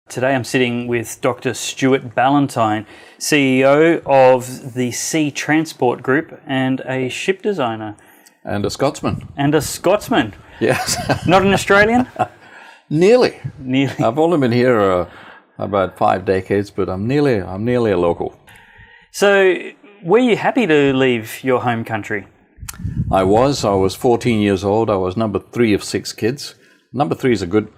Today I'm sitting with Dr. Stuart Ballantyne, CEO of the Sea Transport Group and a ship designer. And a Scotsman. Yes. Not an Australian? Nearly. Nearly. I've only been here about 5 decades, but I'm nearly a local. So, were you happy to leave your home country? I was 14 years old. I was number 3 of 6 kids. Number 3 is a good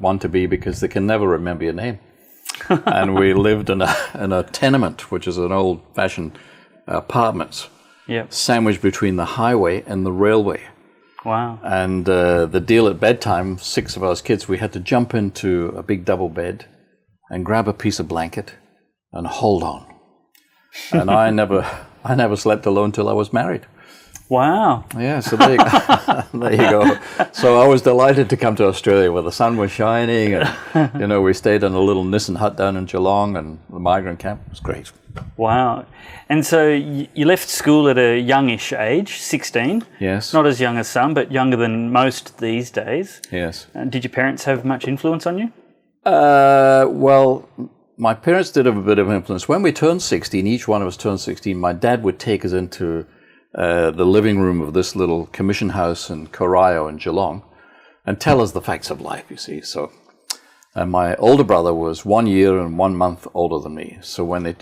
one to be because they can never remember your name. And we lived in a tenement, which is an old-fashioned apartments, sandwiched between the highway and the railway. Wow. And the deal at bedtime, 6 of us kids, we had to jump into a big double bed and grab a piece of blanket and hold on. And I never slept alone till I was married. Wow. Yeah, so there you go. So I was delighted to come to Australia where the sun was shining and, we stayed in a little Nissan hut down in Geelong and the migrant camp. It was great. Wow. And so you left school at a youngish age, 16. Yes. Not as young as some, but younger than most these days. Yes. Did your parents have much influence on you? Well, my parents did have a bit of influence. When we turned 16, each one of us turned 16, my dad would take us into the living room of this little commission house in Corio in Geelong and tell us the facts of life, you see. So, and my older brother was 1 year and 1 month older than me. So when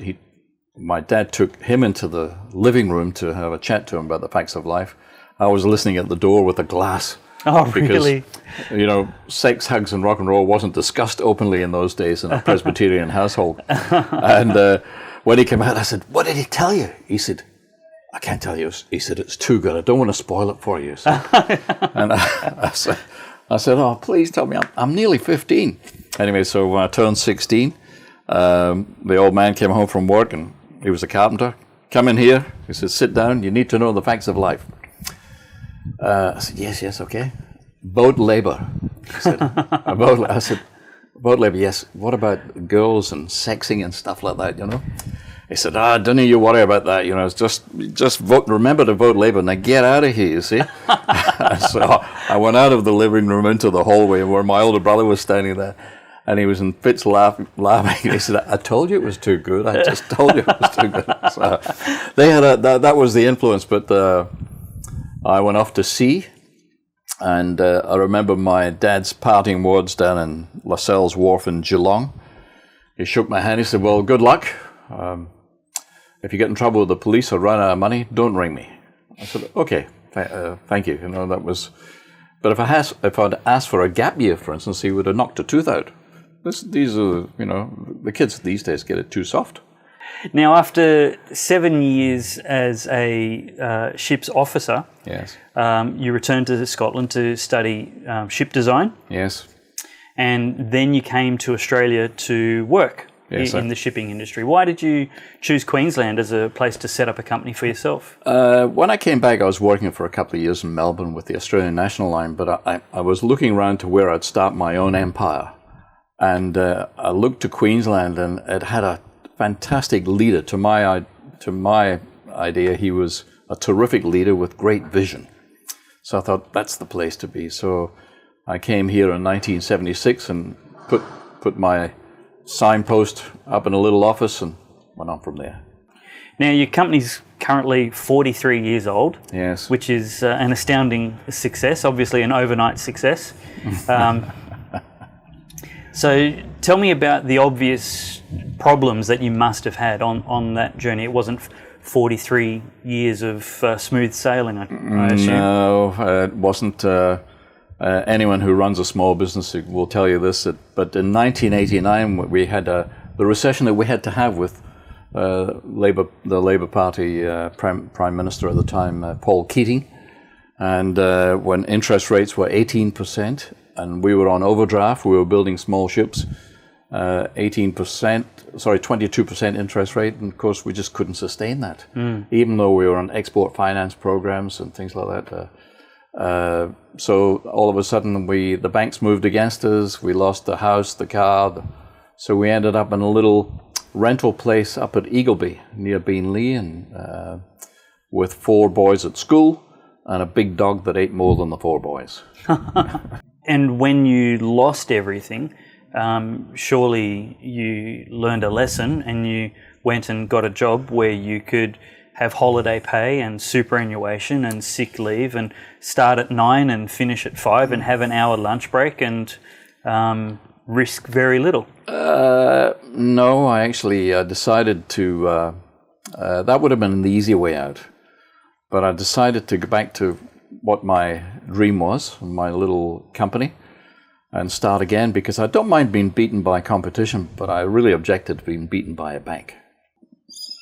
my dad took him into the living room to have a chat to him about the facts of life, I was listening at the door with a glass. Oh, really? Because, sex, hugs, and rock and roll wasn't discussed openly in those days in a Presbyterian household. And when he came out, I said, "What did he tell you?" He said, "I can't tell you." He said, "It's too good. I don't want to spoil it for you." So, and I said, "Oh, please tell me. I'm nearly 15." Anyway, so when I turned 16, the old man came home from work, and he was a carpenter. "Come in here." He said, "Sit down. You need to know the facts of life." I said, yes, okay. Boat labor. He said, I said, "Boat labor, yes. What about girls and sexing and stuff like that, He said, don't you worry about that, it's just vote, remember to vote Labour, now get out of here, you see." So I went out of the living room into the hallway where my older brother was standing there, and he was in fits laughing. He said, "I told you it was too good. I just told you it was too good." So they had that was the influence, but I went off to sea, and I remember my dad's parting words down in Lascelles Wharf in Geelong. He shook my hand, he said, "Well, good luck. If you get in trouble with the police or run out of money, don't ring me." I said, "Okay, thank you." That was. But if I'd asked for a gap year, for instance, he would have knocked a tooth out. These are, the kids these days get it too soft. Now, after 7 years as a ship's officer, yes, you returned to Scotland to study ship design. Yes, and then you came to Australia to work. Yes, in the shipping industry. Why did you choose Queensland as a place to set up a company for yourself? When I came back, I was working for a couple of years in Melbourne with the Australian National Line, but I was looking around to where I'd start my own empire. And I looked to Queensland, and it had a fantastic leader. To my idea, he was a terrific leader with great vision. So I thought, that's the place to be. So I came here in 1976 and put my signpost up in a little office and went on from there. Now, your company's currently 43 years old. Yes. Which is an astounding success, obviously an overnight success. So tell me about the obvious problems that you must have had on that journey. It wasn't 43 years of smooth sailing, I assume. No, it wasn't. Anyone who runs a small business will tell you this, but in 1989 we had the recession that we had to have with the Labour Party Prime Minister at the time, Paul Keating, and when interest rates were 18%, and we were on overdraft, we were building small ships, 22% interest rate, and of course we just couldn't sustain that, even though we were on export finance programs and things like that. So all of a sudden the banks moved against us, we lost the house, the car, so we ended up in a little rental place up at Eagleby near Beenleigh, and with 4 boys at school and a big dog that ate more than the 4 boys. And when you lost everything, surely you learned a lesson and you went and got a job where you could have holiday pay and superannuation and sick leave and start at 9 and finish at 5 and have an hour lunch break and risk very little. No, I actually decided to, that would have been the easy way out. But I decided to go back to what my dream was, my little company, and start again, because I don't mind being beaten by competition, but I really objected to being beaten by a bank.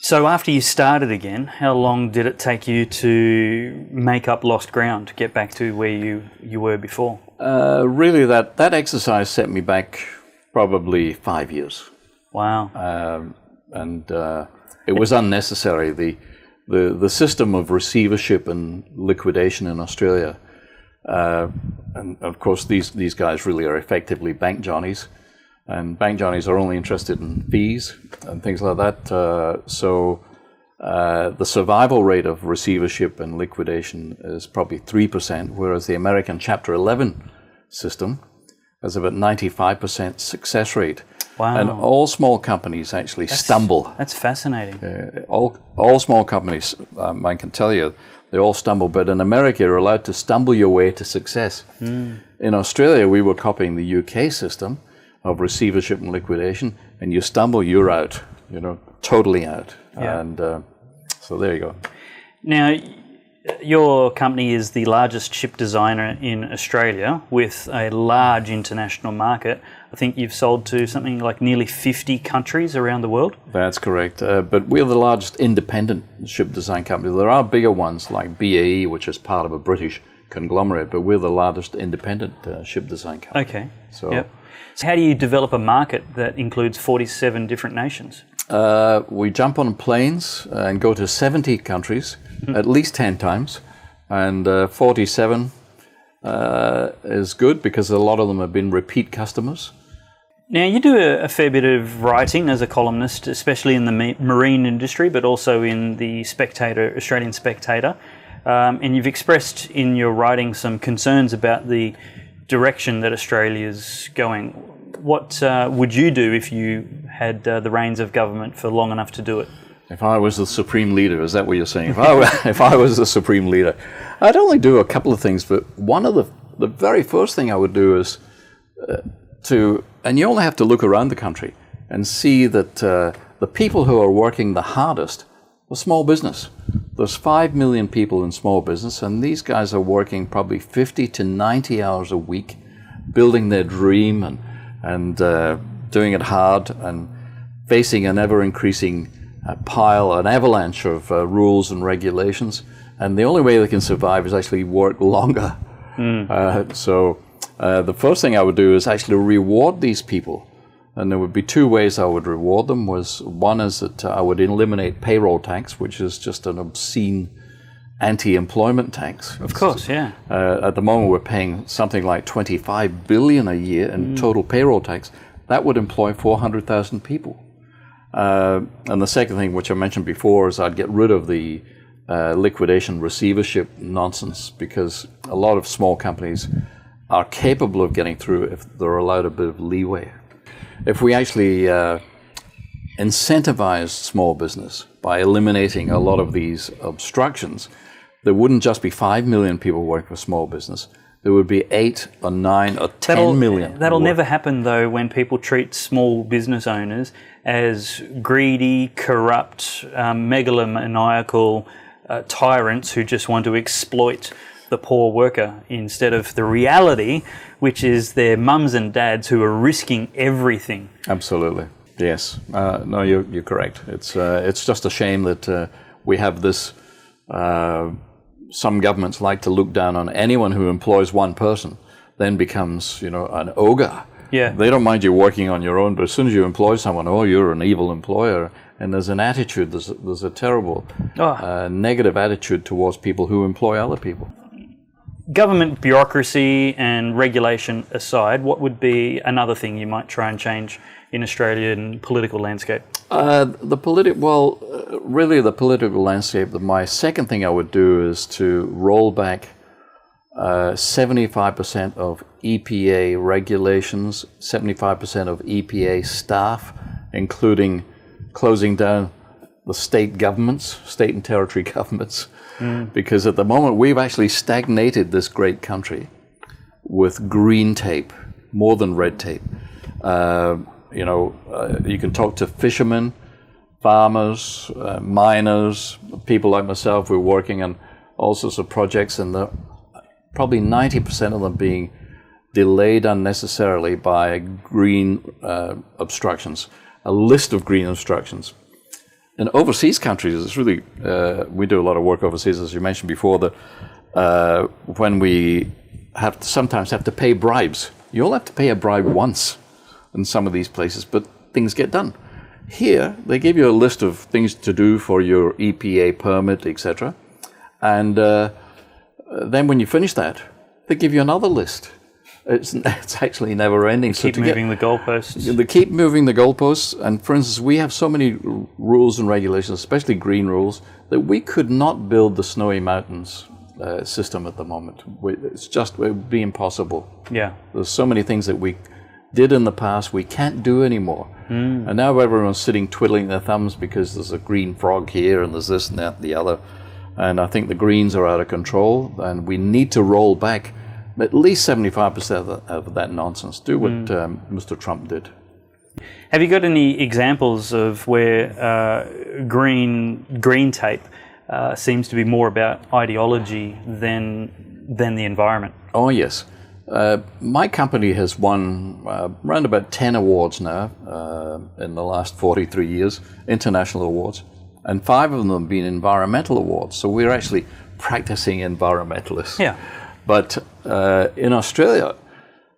So after you started again, how long did it take you to make up lost ground, to get back to where you were before? Really, that exercise set me back probably 5 years. Wow. And it was unnecessary. The system of receivership and liquidation in Australia, and of course these guys really are effectively bank johnnies, and bank johnnies are only interested in fees and things like that. So the survival rate of receivership and liquidation is probably 3%, whereas the American Chapter 11 system has about 95% success rate. Wow. And all small companies actually stumble. That's fascinating. All small companies, I can tell you, they all stumble. But in America, you're allowed to stumble your way to success. In Australia, we were copying the UK system of receivership and liquidation. And you stumble, you're out. Totally out. Yeah. And so there you go. Now, your company is the largest ship designer in Australia with a large international market. I think you've sold to something like nearly 50 countries around the world. That's correct. But we're the largest independent ship design company. There are bigger ones like BAE, which is part of a British conglomerate, but we're the largest independent ship design company. Okay. So, yep. So how do you develop a market that includes 47 different nations? We jump on planes and go to 70 countries at least 10 times, and 47 is good because a lot of them have been repeat customers. Now, you do a fair bit of writing as a columnist, especially in the marine industry, but also in the Australian Spectator. And you've expressed in your writing some concerns about the direction that Australia's going. What would you do if you had the reins of government for long enough to do it? If I was the supreme leader, is that what you're saying? If I was the supreme leader, I'd only do a couple of things, but one of the very first thing I would do is and you only have to look around the country and see that the people who are working the hardest are small business. There's 5 million people in small business, and these guys are working probably 50 to 90 hours a week, building their dream and doing it hard and facing an ever-increasing an avalanche of rules and regulations. And the only way they can survive is actually work longer. So the first thing I would do is actually reward these people. And there would be two ways I would reward them. One is that I would eliminate payroll tax, which is just an obscene anti-employment tax. Of course, yeah. At the moment, we're paying something like $25 billion a year in total payroll tax. That would employ 400,000 people. And the second thing, which I mentioned before, is I'd get rid of the liquidation receivership nonsense, because a lot of small companies are capable of getting through if they're allowed a bit of leeway. If we actually incentivized small business by eliminating a lot of these obstructions, there wouldn't just be 5 million people working for small business. There would be 8 or 9 or 10 million. That'll never happen, though, when people treat small business owners as greedy, corrupt, megalomaniacal tyrants who just want to exploit the poor worker, instead of the reality, which is their mums and dads who are risking everything. Absolutely. Yes. No, you're correct. It's just a shame that we have this. Some governments like to look down on anyone who employs one person, then becomes, an ogre. Yeah. They don't mind you working on your own, but as soon as you employ someone, you're an evil employer. And there's an attitude, there's a terrible negative attitude towards people who employ other people. Government bureaucracy and regulation aside, what would be another thing you might try and change in Australian political landscape? The political landscape, my second thing I would do is to roll back 75% of EPA regulations, 75% of EPA staff, including closing down the state governments, state and territory governments, because at the moment we've actually stagnated this great country with green tape, more than red tape. You can talk to fishermen, farmers, miners, people like myself. We're working on all sorts of projects, and probably 90% of them being delayed unnecessarily by green obstructions, a list of green obstructions. In overseas countries, it's really, we do a lot of work overseas, as you mentioned before, that when we sometimes have to pay bribes. You only have to pay a bribe once in some of these places, but things get done. Here, they give you a list of things to do for your EPA permit, etc. And then when you finish that, they give you another list. It's actually never ending. Keep moving the goalposts. They keep moving the goalposts. And for instance, we have so many rules and regulations, especially green rules, that we could not build the Snowy Mountains system at the moment. It would be impossible. Yeah. There's so many things that we did in the past we can't do anymore. And now everyone's sitting twiddling their thumbs because there's a green frog here and there's this and that and the other. And I think the Greens are out of control, and we need to roll back at least 75% of that nonsense. Do what Mr. Trump did. Have you got any examples of where green tape seems to be more about ideology than the environment? Oh, yes. My company has won around about 10 awards now in the last 43 years, international awards, and 5 of them have been environmental awards. So we're actually practicing environmentalists. Yeah. But in Australia,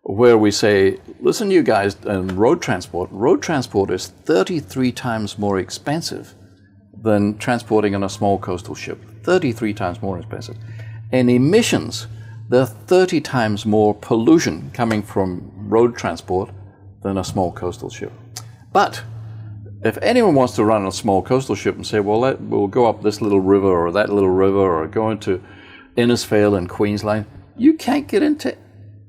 where we say, listen, you guys, road transport is 33 times more expensive than transporting on a small coastal ship. 33 times more expensive. And emissions, there are 30 times more pollution coming from road transport than a small coastal ship. But if anyone wants to run a small coastal ship and say, well, we'll go up this little river or that little river or go into Innisfail in Queensland, you can't get into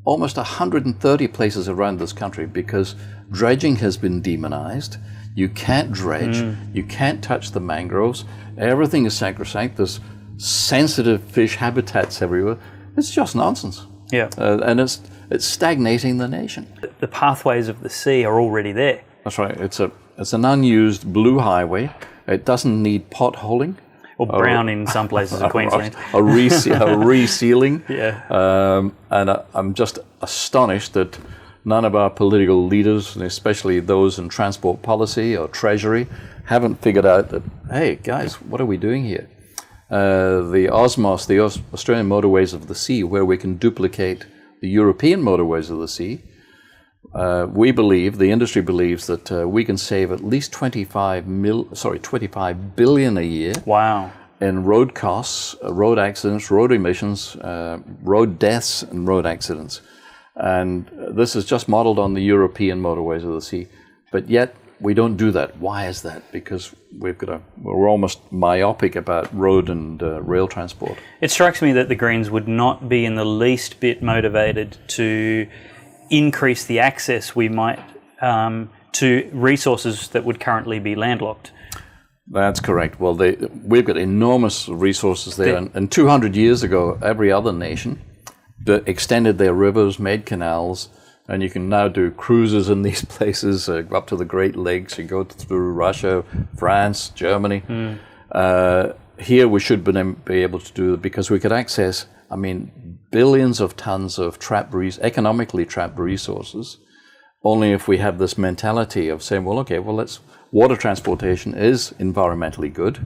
almost 130 places around this country because dredging has been demonized. You can't dredge. You can't touch the mangroves. Everything is sacrosanct. There's sensitive fish habitats everywhere. It's just nonsense. Yeah. And it's stagnating the nation. The pathways of the sea are already there. That's right. It's an unused blue highway. It doesn't need potholing. Or brown in some places of Queensland. A resealing. Yeah. And I'm just astonished that none of our political leaders, and especially those in transport policy or treasury, haven't figured out that, hey, guys, what are we doing here? The OSMOS, the Australian Motorways of the Sea, where we can duplicate the European motorways of the sea, we believe, the industry believes, that we can save at least 25 billion a year. Wow. In road costs, road accidents, road emissions, road deaths, and road accidents. And this is just modeled on the European motorways of the sea. But yet, we don't do that. Why is that? Because we're almost myopic about road and rail transport. It strikes me that the Greens would not be in the least bit motivated to increase the access we might to resources that would currently be landlocked. That's correct. Well, we've got enormous resources there. And 200 years ago, every other nation extended their rivers, made canals, and you can now do cruises in these places, go up to the Great Lakes, you go through Russia, France, Germany. Here we should be able to do it because we could access, billions of tons of economically trapped resources, only if we have this mentality of saying, water transportation is environmentally good.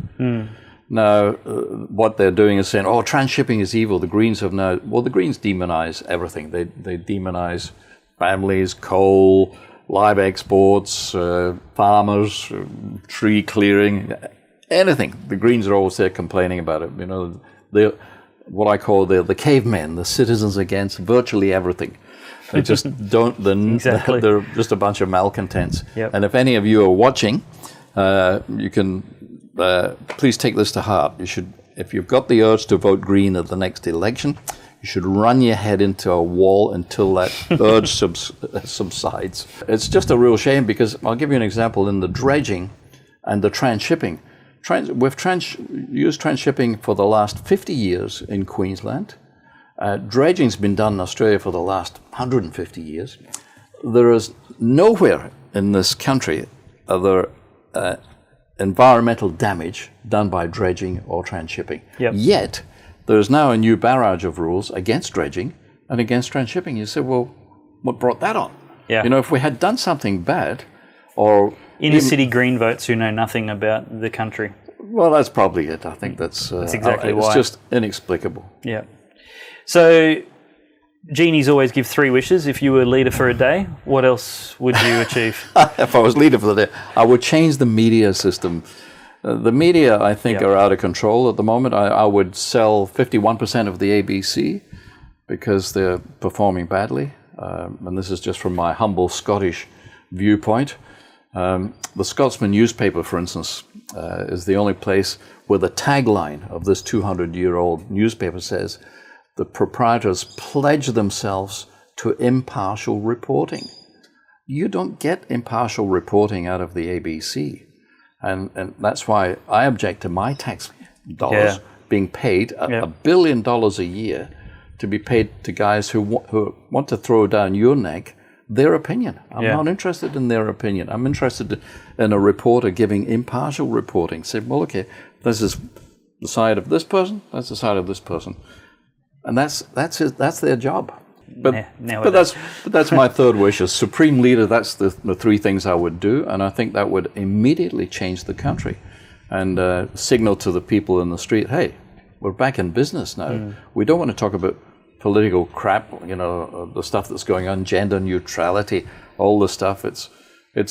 Now, what they're doing is saying, transshipping is evil. The Greens the Greens demonize everything. They demonize families, coal, live exports, farmers, tree clearing, anything. The Greens are always there complaining about it. They're what I call the cavemen, the citizens against virtually everything. They just don't. Exactly. They're just a bunch of malcontents. Yep. And if any of you are watching, you can please take this to heart. You should, if you've got the urge to vote Green at the next election, You should run your head into a wall until that urge subsides. It's just a real shame because I'll give you an example in the dredging and the transshipping. We've used transshipping for the last 50 years in Queensland. Dredging's been done in Australia for the last 150 years. There is nowhere in this country other environmental damage done by dredging or transshipping. Yep. Yet, there's now a new barrage of rules against dredging and against transshipping. You say, well, what brought that on? Yeah. You know, if we had done something bad, or inner city green votes who know nothing about the country. Well, that's probably it. I think that's exactly why. It's just inexplicable. Yeah. So, genies always give 3 wishes. If you were leader for a day, what else would you achieve? If I was leader for the day, I would change the media system. The media, I think, are out of control at the moment. I would sell 51% of the ABC because they're performing badly. And this is just from my humble Scottish viewpoint. The Scotsman newspaper, for instance, is the only place where the tagline of this 200-year-old newspaper says, the proprietors pledge themselves to impartial reporting. You don't get impartial reporting out of the ABC. And that's why I object to my tax dollars being paid $1 billion a year to be paid to guys who want to throw down your neck their opinion. I'm not interested in their opinion. I'm interested in a reporter giving impartial reporting. Say, well, okay, this is the side of this person, that's the side of this person. And that's their job. But that's my third wish. As Supreme Leader, that's the 3 things I would do, and I think that would immediately change the country and signal to the people in the street, hey, we're back in business now. We don't want to talk about political crap, you know, the stuff that's going on, gender neutrality, all the stuff. It's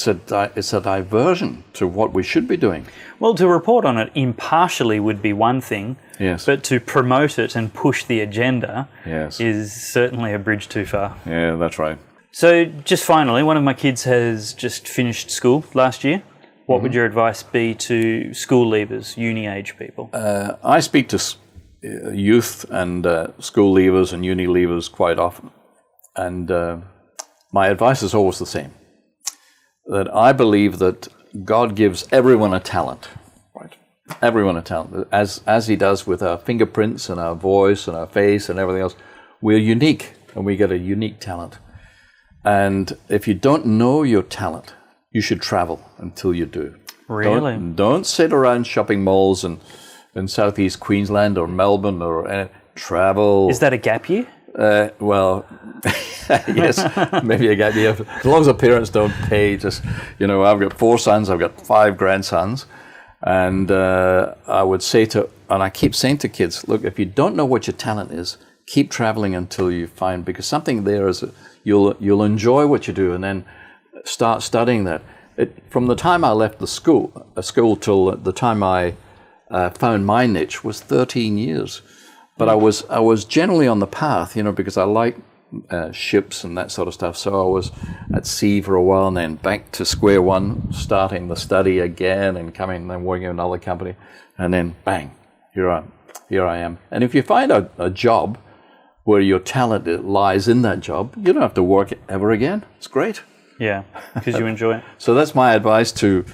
a diversion to what we should be doing. Well, to report on it impartially would be one thing, but to promote it and push the agenda is certainly a bridge too far. Yeah, that's right. So just finally, one of my kids has just finished school last year. What would your advice be to school leavers, uni-age people? I speak to youth and school leavers and uni leavers quite often. And my advice is always the same. That I believe that God gives everyone a talent, right? Everyone a talent. As He does with our fingerprints and our voice and our face and everything else, we're unique and we get a unique talent. And if you don't know your talent, you should travel until you do. Really? Don't sit around shopping malls in southeast Queensland or Melbourne or travel. Is that a gap year? Well, yes, maybe a gap year. As long as the parents don't pay, just, you know, I've got 4 sons, I've got 5 grandsons, and I would say and I keep saying to kids, look, if you don't know what your talent is, keep traveling until you find, because something there is, you'll enjoy what you do, and then start studying that. From the time I left the school till the time I found my niche was 13 years. But I was generally on the path, you know, because I like ships and that sort of stuff. So I was at sea for a while and then back to square one, starting the study again and coming and then working in another company. And then bang, here I am. And if you find a job where your talent lies in that job, you don't have to work ever again. It's great. Yeah, because you enjoy it. So that's my advice to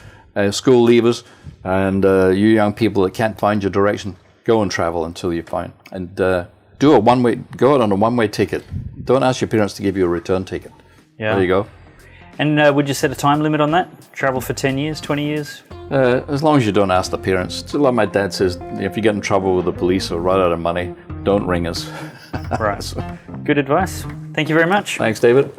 school leavers and you young people that can't find your direction. Go and travel until you find, and go out on a one-way ticket. Don't ask your parents to give you a return ticket. Yeah. There you go. And would you set a time limit on that? Travel for 10 years, 20 years? As long as you don't ask the parents. It's like my dad says, if you get in trouble with the police or run out of money, don't ring us. Right. Good advice. Thank you very much. Thanks, David.